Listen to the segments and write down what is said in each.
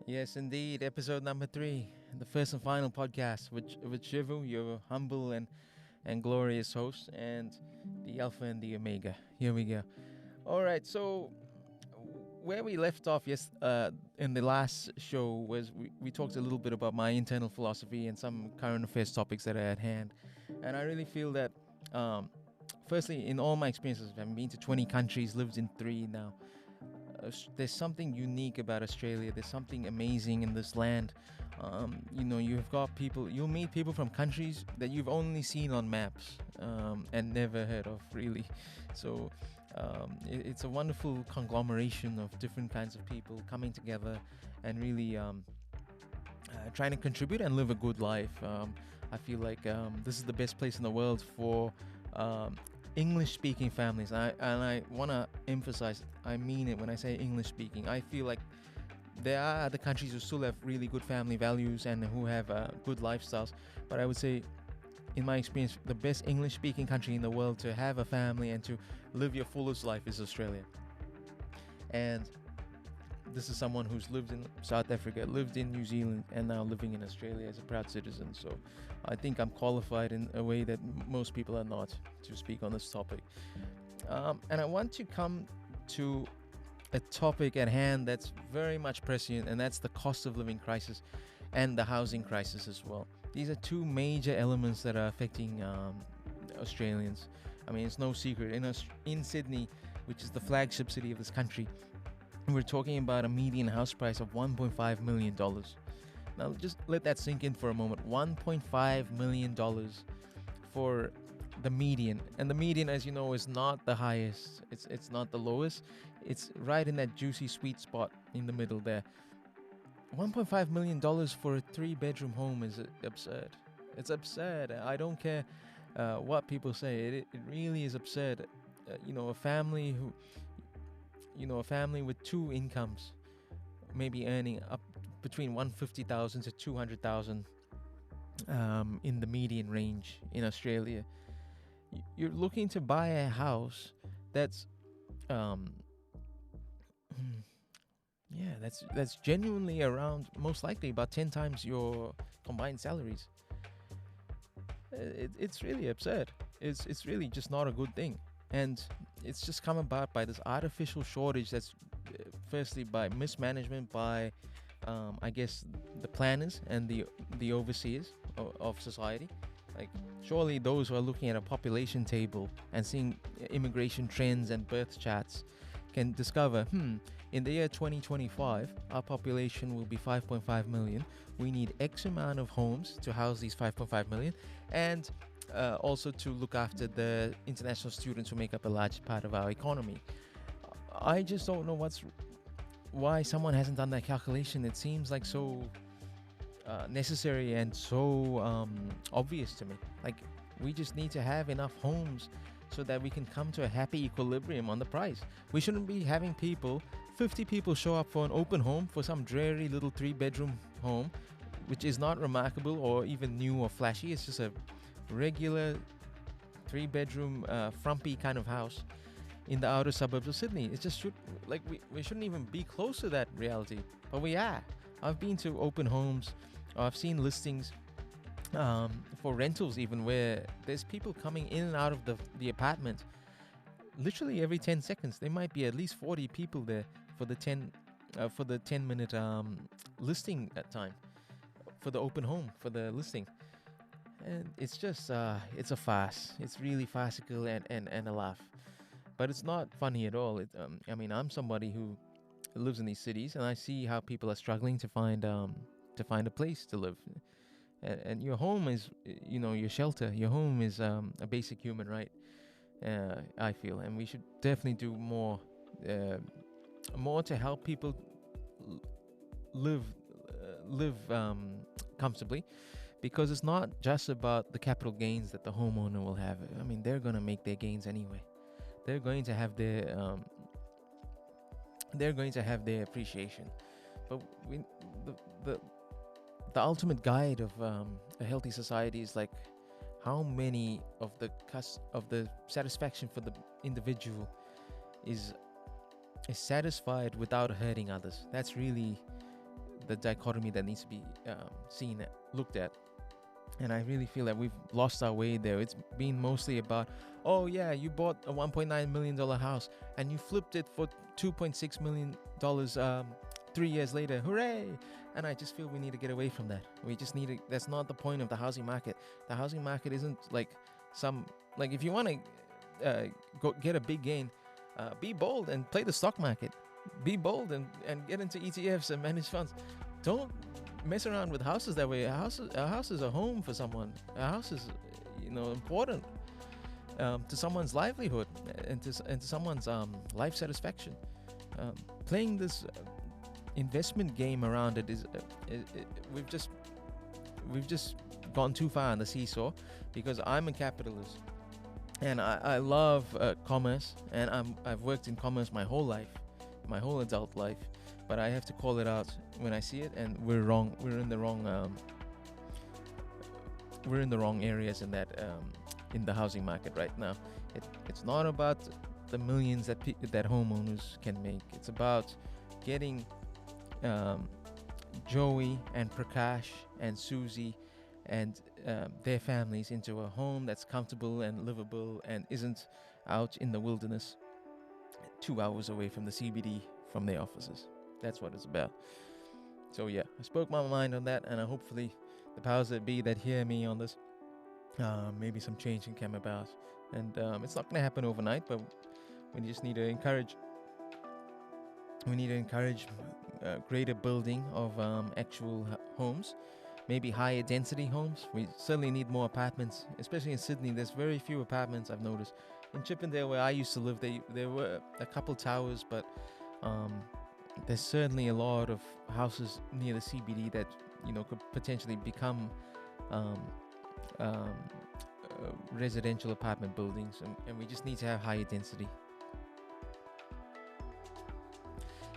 Yes, indeed. Episode number 3, the first and final podcast with Shivu, your humble and glorious host, and the Alpha and the Omega. Here we go. All right, so where we left off in the last show was we talked a little bit about my internal philosophy and some current affairs topics that are at hand. And I really feel that, firstly, in all my experiences, I've been to 20 countries, lived in 3 now. There's something unique about Australia. There's something amazing in this land. You've got people. You'll meet people from countries that you've only seen on maps and never heard of, really. So it's a wonderful conglomeration of different kinds of people coming together and really trying to contribute and live a good life. I feel like this is the best place in the world for English-speaking families, and I want to emphasize, I mean it when I say English-speaking. I feel like there are other countries who still have really good family values and who have good lifestyles, but I would say, in my experience, the best English-speaking country in the world to have a family and to live your fullest life is Australia. And this is someone who's lived in South Africa, lived in New Zealand, and now living in Australia as a proud citizen. So I think I'm qualified in a way that most people are not to speak on this topic. And I want to come to a topic at hand that's very much prescient, and that's the cost of living crisis and the housing crisis as well. These are two major elements that are affecting Australians. I mean, it's no secret. In Sydney, which is the flagship city of this country, we're talking about a median house price of $1.5 million. Now, just let that sink in for a moment. $1.5 million for the median. And the median, as you know, is not the highest. It's not the lowest. It's right in that juicy sweet spot in the middle there. $1.5 million for a 3-bedroom home is absurd. It's absurd. I don't care what people say. It really is absurd. A family a family with 2 incomes, maybe earning up between $150,000 to $200,000 in the median range in Australia. You're looking to buy a house that's that's genuinely around, most likely about 10 times your combined salaries. It's really absurd. It's really just not a good thing. And it's just come about by this artificial shortage that's firstly by mismanagement by I guess the planners and the overseers of society. Like, surely those who are looking at a population table and seeing immigration trends and birth charts can discover, in the year 2025 our population will be 5.5 million. We need X amount of homes to house these 5.5 million, and also to look after the international students who make up a large part of our economy. I just don't know why someone hasn't done that calculation. It seems like so necessary and so obvious to me. Like, we just need to have enough homes so that we can come to a happy equilibrium on the price. We shouldn't be having 50 people show up for an open home for some dreary little 3-bedroom home, which is not remarkable or even new or flashy. It's just a regular 3-bedroom frumpy kind of house in the outer suburbs of Sydney. It just we shouldn't even be close to that reality, but we are. I've been to open homes, I've seen listings for rentals even, where there's people coming in and out of the apartment literally every 10 seconds. There might be at least 40 people there for the 10-minute listing at time, for the open home, for the listing. And it's just it's a farce. It's really farcical and a laugh, but it's not funny at all. I'm somebody who lives in these cities, and I see how people are struggling to find a place to live. And your home is, your shelter. Your home is a basic human right. I feel, and we should definitely do more to help people live comfortably. Because it's not just about the capital gains that the homeowner will have. I mean, they're going to make their gains anyway. They're going to have their appreciation. But the ultimate guide of a healthy society is like how many of the satisfaction for the individual is satisfied without hurting others. That's really the dichotomy that needs to be looked at. And I really feel that we've lost our way there. It's been mostly about, oh yeah, you bought a $1.9 million house and you flipped it for $2.6 million 3 years later. Hooray! And I just feel we need to get away from that. We just need to, that's not the point of the housing market. The housing market isn't like if you want to go get a big gain, be bold and play the stock market. Be bold and get into ETFs and managed funds. Don't mess around with houses that way. A house is a home for someone. A house is, important to someone's livelihood and to someone's life satisfaction. Playing this investment game around it is we've just gone too far on the seesaw, because I'm a capitalist and I love commerce, and I've worked in commerce my whole life, my whole adult life. But I have to call it out when I see it, and we're wrong. We're in the wrong areas in that in the housing market right now. It's not about the millions that homeowners can make. It's about getting Joey and Prakash and Susie and their families into a home that's comfortable and livable and isn't out in the wilderness 2 hours away from the CBD from their offices. That's what it's about. So yeah, I spoke my mind on that, and hopefully the powers that be that hear me on this, maybe some change can come about. And it's not going to happen overnight, but we just need to encourage. We need to encourage greater building of actual homes, maybe higher density homes. We certainly need more apartments, especially in Sydney. There's very few apartments, I've noticed. In Chippendale, where I used to live, there were a couple towers, but there's certainly a lot of houses near the CBD that could potentially become residential apartment buildings, and we just need to have higher density.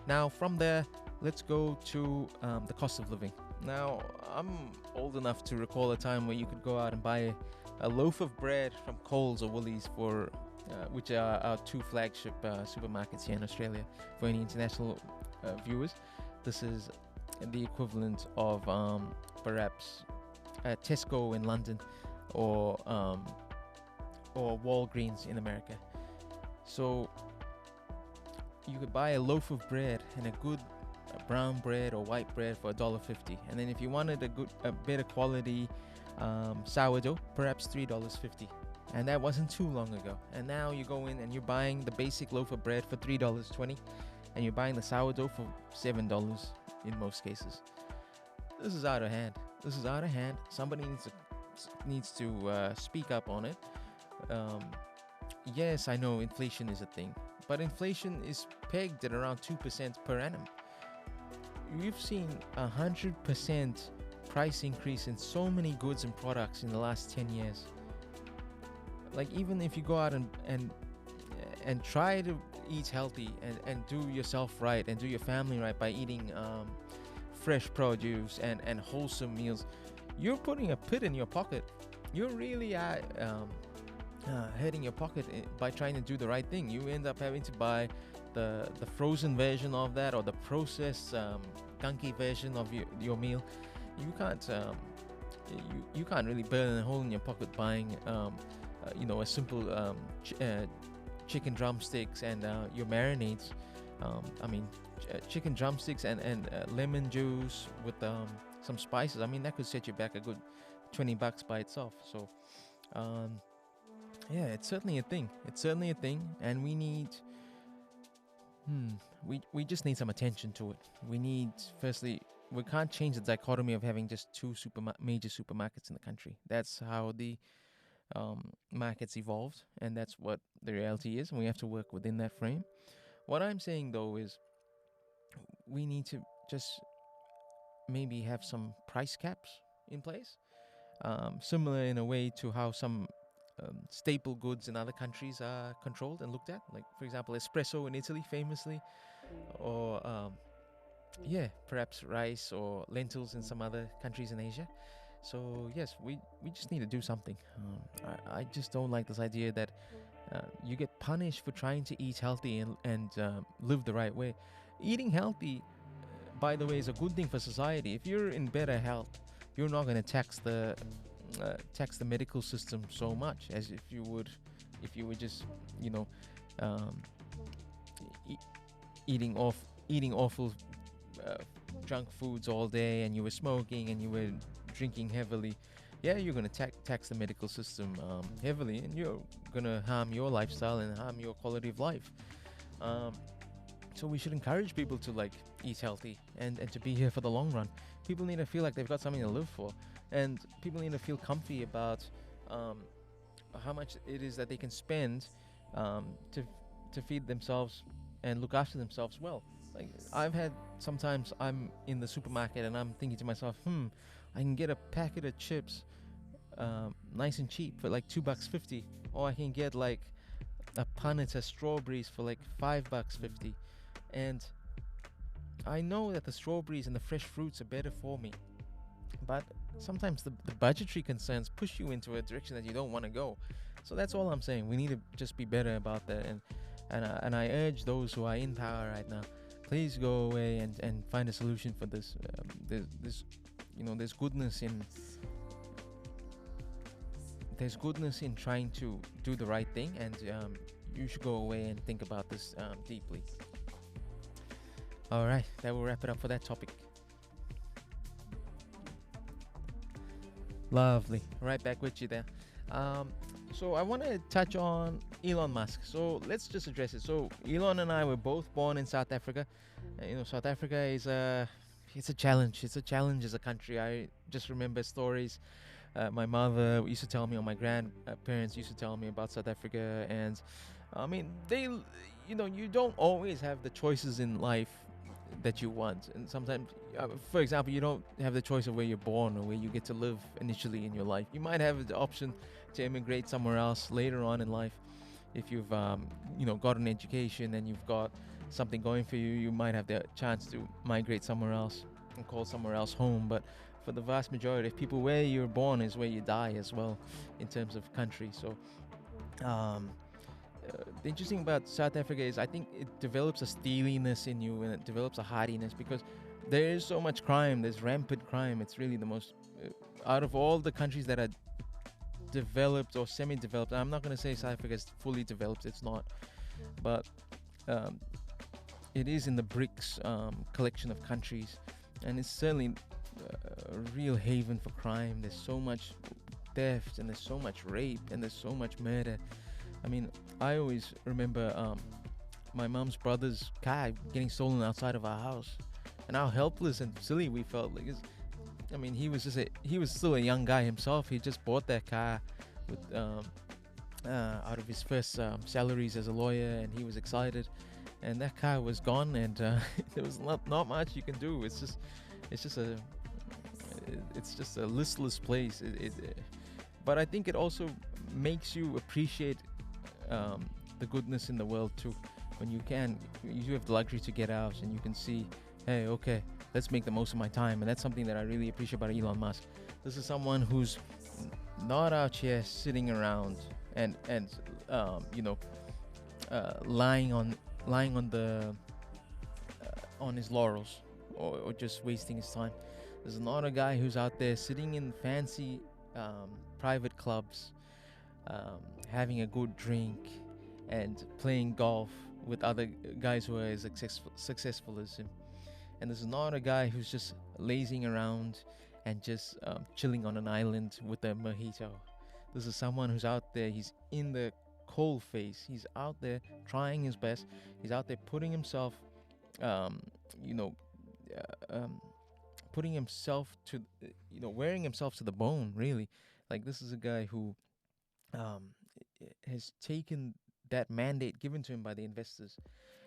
Now from there, let's go to the cost of living. Now, I'm old enough to recall a time where you could go out and buy a loaf of bread from Coles or Woolies for which are our two flagship supermarkets here in Australia. For any international viewers, this is the equivalent of perhaps Tesco in London or Walgreens in America. So you could buy a loaf of bread and a good brown bread or white bread for $1.50, and then if you wanted a better quality sourdough, perhaps $3.50. And that wasn't too long ago. And now you go in and you're buying the basic loaf of bread for $3.20, and you're buying the sourdough for $7 in most cases. This is out of hand. This is out of hand. Somebody needs to speak up on it. Yes, I know inflation is a thing, but inflation is pegged at around 2% per annum. We've seen 100% price increase in so many goods and products in the last 10 years. Like, even if you go out and try to eat healthy and do yourself right and do your family right by eating fresh produce and wholesome meals, you're putting a pit in your pocket. You really are hurting your pocket by trying to do the right thing. You end up having to buy the frozen version of that, or the processed gunky version of your meal. You can't you can't really burn a hole in your pocket buying a simple chicken drumsticks and your marinades. Chicken drumsticks and lemon juice with some spices. That could set you back a good $20 by itself. So yeah, it's certainly a thing. And we need we just need some attention to it. We need, firstly, we can't change the dichotomy of having just two major supermarkets in the country. That's how the markets evolved, and that's what the reality is, and we have to work within that frame. What I'm saying, though, is we need to just maybe have some price caps in place, similar in a way to how some staple goods in other countries are controlled and looked at, like, for example, espresso in Italy famously, or perhaps rice or lentils in some other countries in Asia. So yes, we just need to do something. I just don't like this idea that you get punished for trying to eat healthy and live the right way. Eating healthy by the way, is a good thing for society. If you're in better health, you're not going to tax the medical system so much as if you were just, you know, um, e- eating awful uh, junk foods all day, and you were smoking and you were drinking heavily. Yeah, you're going to tax the medical system heavily, and you're going to harm your lifestyle and harm your quality of life. um, so we should encourage people to like eat healthy and to be here for the long run. People need to feel like they've got something to live for, and people need to feel comfy about um, how much it is that they can spend um, to feed themselves and look after themselves well. Like I've had sometimes I'm in the supermarket and I'm thinking to myself, I can get a packet of chips nice and cheap for like $2.50, or I can get like a punnet of strawberries for like $5.50, and I know that the strawberries and the fresh fruits are better for me, but sometimes the budgetary concerns push you into a direction that you don't want to go. So that's all I'm saying. We need to just be better about that, and I urge those who are in power right now, please go away and find a solution for this. There's there's goodness in trying to do the right thing, and you should go away and think about this deeply. All right, that will wrap it up for that topic. Lovely. Right back with you there. So I want to touch on Elon Musk. So let's just address it. So Elon and I were both born in South Africa. South Africa is it's a challenge. It's a challenge as a country. I just remember stories. My mother used to tell me, or my grandparents used to tell me about South Africa, and I mean, you don't always have the choices in life that you want, and sometimes, for example, you don't have the choice of where you're born or where you get to live initially in your life. You might have the option to immigrate somewhere else later on in life. If you've got an education and you've got something going for you, you might have the chance to migrate somewhere else and call somewhere else home. But for the vast majority of people, where you're born is where you die as well, in terms of country. So the interesting about South Africa is I think it develops a steeliness in you, and it develops a hardiness, because there is so much crime. There's rampant crime. It's really the most out of all the countries that are developed or semi-developed. I'm not going to say South Africa is fully developed. It's not, but it is in the BRICS collection of countries, and it's certainly a real haven for crime. There's so much theft, and there's so much rape, and there's so much murder. I mean, I always remember my mom's brother's car getting stolen outside of our house, and how helpless and silly we felt. Like, I mean, he was still a young guy himself. He just bought that car with out of his first salaries as a lawyer, and he was excited. And that car was gone, and there was not much you can do. It's just a listless place. But I think it also makes you appreciate the goodness in the world too. When you have the luxury to get out and you can see, hey, okay, let's make the most of my time. And that's something that I really appreciate about Elon Musk. This is someone who's not out here sitting around and lying on his laurels, or just wasting his time. There's not a guy who's out there sitting in fancy private clubs, having a good drink and playing golf with other guys who are as successful as him. And this is not a guy who's just lazing around and just chilling on an island with a mojito. This is someone who's out there. He's in the cold face. He's out there trying his best. He's out there putting himself, putting himself to, wearing himself to the bone, really. Like, this is a guy who has taken that mandate given to him by the investors,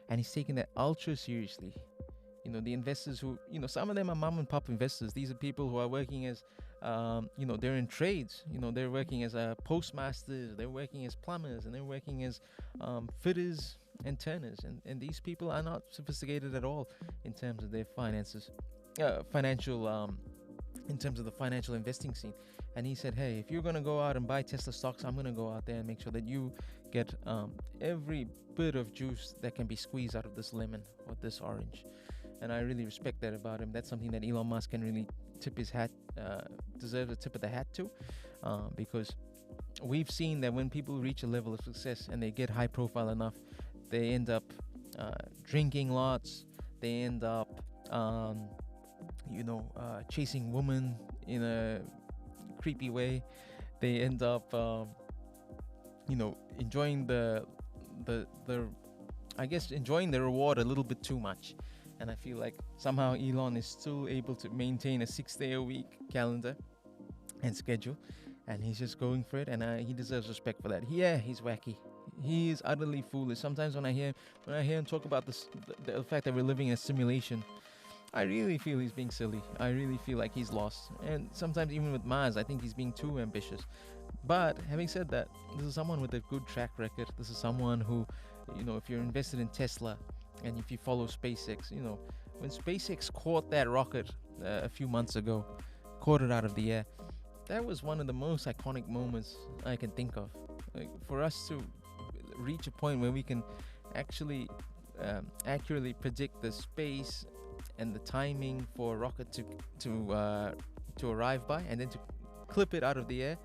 and he's taken that ultra seriously. The investors who, some of them are mom and pop investors. These are people who are working as, they're in trades. They're working as postmasters, they're working as plumbers, and they're working as fitters and turners. And these people are not sophisticated at all in terms of their finances, in terms of the financial investing scene. And he said, hey, if you're going to go out and buy Tesla stocks, I'm going to go out there and make sure that you get every bit of juice that can be squeezed out of this lemon or this orange. and I really respect that about him. That's something that Elon Musk can really tip his hat, deserves a tip of the hat to, because we've seen that when people reach a level of success and they get high profile enough, they end up drinking lots. They end up, chasing women in a creepy way. They end up, enjoying the I guess enjoying the reward a little bit too much. And I feel like somehow Elon is still able to maintain a 6-day-a-week calendar and schedule, and he's just going for it, and he deserves respect for that. Yeah, he's wacky. He is utterly foolish. Sometimes when I hear him talk about the fact that we're living in a simulation, I really feel he's being silly. I really feel like he's lost. And sometimes even with Mars, I think he's being too ambitious. But having said that, this is someone with a good track record. This is someone who, if you're invested in Tesla and if you follow SpaceX, when SpaceX caught that rocket a few months ago, caught it out of the air, that was one of the most iconic moments I can think of. Like, for us to reach a point where we can actually accurately predict the space and the timing for a rocket to arrive by, and then to clip it out of the air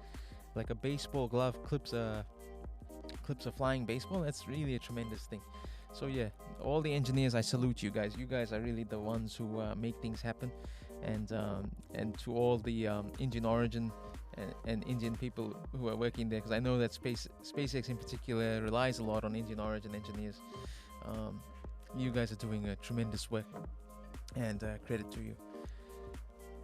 like a baseball glove clips a flying baseball. That's really a tremendous thing. So yeah, all the engineers, I salute you guys. You guys are really the ones who make things happen. And to all the Indian origin and Indian people who are working there, because I know that SpaceX in particular relies a lot on Indian origin engineers. You guys are doing a tremendous work, and credit to you.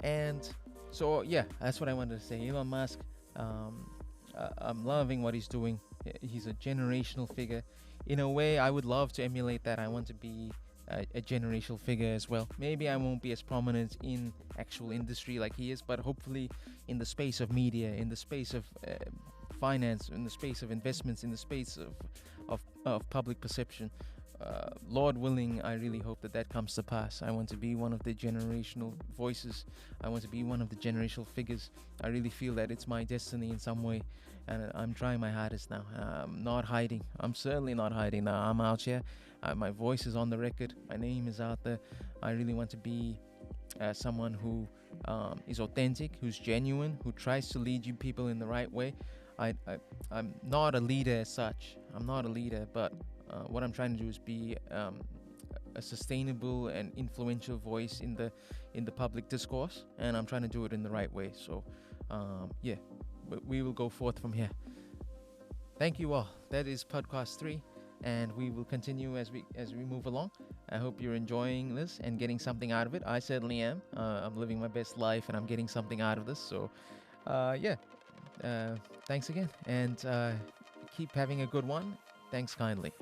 And so yeah, that's what I wanted to say. Elon Musk, I'm loving what he's doing. He's a generational figure. In a way, I would love to emulate that. I want to be a generational figure as well. Maybe I won't be as prominent in actual industry like he is, but hopefully in the space of media, in the space of finance, in the space of investments, in the space of public perception. Lord willing, I really hope that comes to pass. I want to be one of the generational voices. I want to be one of the generational figures. I really feel that it's my destiny in some way, and I'm trying my hardest now. I'm not hiding. I'm certainly not hiding now. I'm out here. My voice is on the record. My name is out there. I really want to be someone who is authentic, who's genuine, who tries to lead you people in the right way. I'm not a leader as such. I'm not a leader, but what I'm trying to do is be a sustainable and influential voice in the public discourse, and I'm trying to do it in the right way. So yeah, we will go forth from here. Thank you all. That is podcast 3, and we will continue as we move along. I hope you're enjoying this and getting something out of it. I certainly am. I'm living my best life, and I'm getting something out of this. So yeah, thanks again, and keep having a good one. Thanks kindly.